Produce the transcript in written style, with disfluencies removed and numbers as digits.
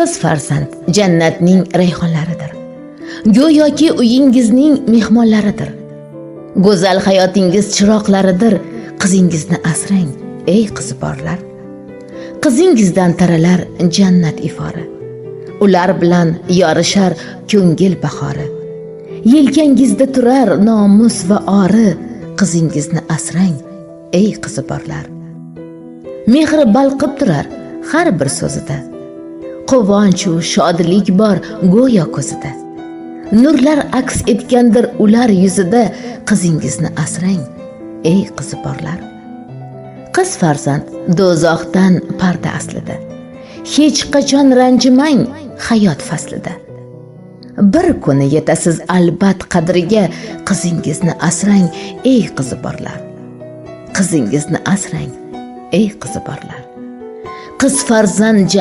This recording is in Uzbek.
Qiz farzand jannatning rayhonlaridir. Go'yoki uyingizning mehmonlaridir. Go'zal hayotingiz chiroqlaridir. Qizingizni asrang, ey qizi borlar. Qizingizdan taralar jannat ifori. Ular bilan yorishar ko'ngil bahori. Yelkangizda turar nomus va ori. Qizingizni asrang, ey qizi borlar. Mehri balqib turar har bir so'zida. Quvonch va shodlik bor go'yo ko'zida. Nurlar aks etgandir ular yuzida. Qizingizni asrang, ey qizi borlar. Qiz farzand do'zaxdan parda aslida. Hech qachon ranjimang hayot faslida. Bir kuni yetasiz albat qadriga. Qizingizni asrang, ey qizi borlar. Qizingizni asrang, ey qizi borlar. Qiz farzand